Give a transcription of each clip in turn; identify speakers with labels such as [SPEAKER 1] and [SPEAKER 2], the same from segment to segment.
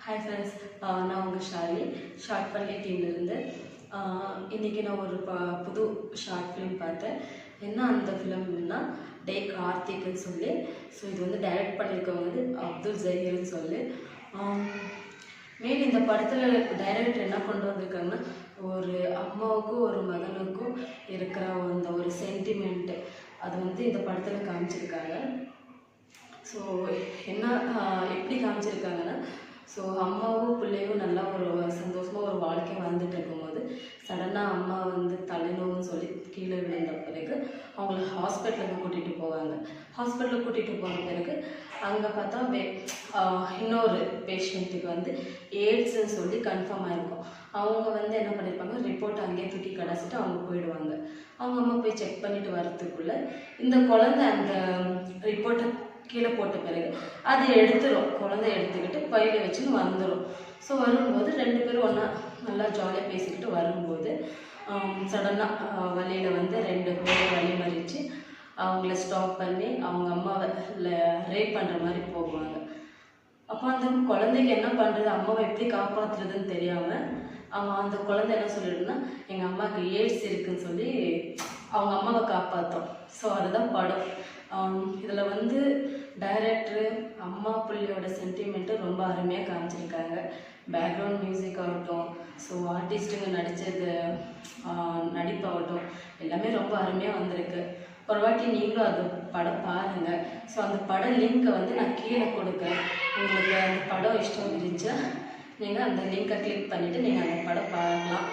[SPEAKER 1] Hi friends, நான் உங்கள் Shalini short பண்ணி டீம்லேருந்து இன்றைக்கி நான் ஒரு புது ஷார்ட் ஃபிலிம் பார்த்தேன். என்ன அந்த ஃபிலிம்னா டே கார்த்திக்னு சொல்லி. ஸோ இது வந்து டைரக்ட் பண்ணியிருக்கவங்க வந்து அப்துல் ஜஹீர்னு சொல்லி. மெயின் இந்த படத்தில் டைரக்டர் என்ன கொண்டு வந்திருக்காங்கன்னா, ஒரு அம்மாவுக்கும் ஒரு மகனுக்கும் இருக்கிற அந்த ஒரு சென்டிமெண்ட்டு அது வந்து இந்த படத்தில் காமிச்சிருக்காங்க. ஸோ என்ன எப்படி காமிச்சிருக்காங்கன்னா, ஸோ அம்மாவும் பிள்ளையும் நல்லா ஒரு சந்தோஷமாக ஒரு வாழ்க்கை வாழ்ந்துட்டு இருக்கும்போது சடனாக அம்மா வந்து தலைநோவுன்னு சொல்லி கீழே விழுந்த பிறகு அவங்கள ஹாஸ்பிட்டலுக்கு கூட்டிகிட்டு போவாங்க. ஹாஸ்பிட்டலுக்கு கூட்டிகிட்டு போன பிறகு அங்கே பார்த்தா இன்னொரு பேஷண்ட்டுக்கு வந்து எய்ட்ஸ்ன்னு சொல்லி கன்ஃபார்ம் ஆகிருக்கும். அவங்க வந்து என்ன பண்ணியிருப்பாங்க, ரிப்போர்ட் அங்கேயே தூக்கி கடைசிட்டு அவங்க போயிடுவாங்க. அவங்க அம்மா போய் செக் பண்ணிட்டு வரத்துக்குள்ளே இந்த குழந்தை அந்த ரிப்போர்ட்டை கீழே போட்ட பிறகு அது எடுத்துரும். குழந்தை எடுத்துக்கிட்டு பையில வச்சுன்னு வந்துடும். ஸோ வரும்போது ரெண்டு பேரும் ஒன்றா நல்லா ஜாலியாக பேசிக்கிட்டு வரும்போது சடனாக வழியில் வந்து ரெண்டு பேரும் வழி மறித்து அவங்கள ஸ்டாப் பண்ணி அவங்க அம்மாவை ரேப் பண்ணுற மாதிரி போகுவாங்க. அப்போ அந்த குழந்தைக்கு என்ன பண்ணுறது, அம்மாவை எப்படி காப்பாற்றுறதுன்னு தெரியாமல் அந்த குழந்தை என்ன சொல்லிடுன்னா, எங்கள் அம்மாவுக்கு எய்ட்ஸ் இருக்குதுன்னு சொல்லி அவங்க அம்மாவை காப்பாற்றோம். ஸோ அதுதான் படம். இதில் வந்து டைரக்டரு அம்மா பிள்ளையோட சென்டிமெண்ட்டு ரொம்ப அருமையாக காமிச்சிருக்காங்க. பேக்ரவுண்ட் மியூசிக் ஆகட்டும், ஸோ ஆர்டிஸ்ட்டுங்க நடித்தது நடிப்பாகட்டும் எல்லாமே ரொம்ப அருமையாக வந்திருக்கு. ஒரு வாட்டி நீங்களும் அது படம் பாருங்கள். ஸோ அந்த படம் லிங்க்கை வந்து நான் கீழே கொடுக்குறேன். உங்களுக்கு அந்த படம் இஷ்டம் இருந்துச்சா நீங்கள் அந்த லிங்க்கை கிளிக் பண்ணிவிட்டு நீங்கள் அந்த படம் பார்க்கலாம்.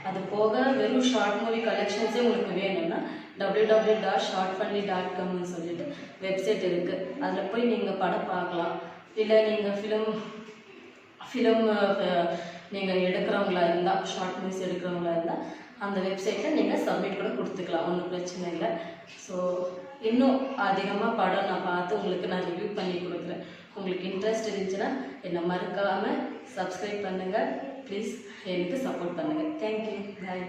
[SPEAKER 1] அது போக வெறும் ஷார்ட் மூவி கலெக்ஷன்ஸே உங்களுக்கு வேணும்னா www.shortfunny.comனு சொல்லிட்டு வெப்சைட் இருக்குது. அதில் போய் நீங்கள் படம் பார்க்கலாம். இல்லை நீங்கள் ஃபிலிம் நீங்கள் எடுக்கிறவங்களா இருந்தால், ஷார்ட் மூவிஸ் எடுக்கிறவங்களா இருந்தால் அந்த வெப்சைட்டில் நீங்கள் சப்மிட் கூட கொடுத்துக்கலாம், ஒன்றும் பிரச்சனை இல்லை. ஸோ இன்னும் அதிகமாக படம் நான் பார்த்து உங்களுக்கு நான் ரிவ்யூ பண்ணி கொடுக்குறேன். உங்களுக்கு இன்ட்ரெஸ்ட் இருந்துச்சுன்னா என்னை மறக்காமல் சப்ஸ்கிரைப் பண்ணுங்கள். ப்ளீஸ் எனக்கு சப்போர்ட் பண்ணுங்கள். தேங்க்யூ. பாய்.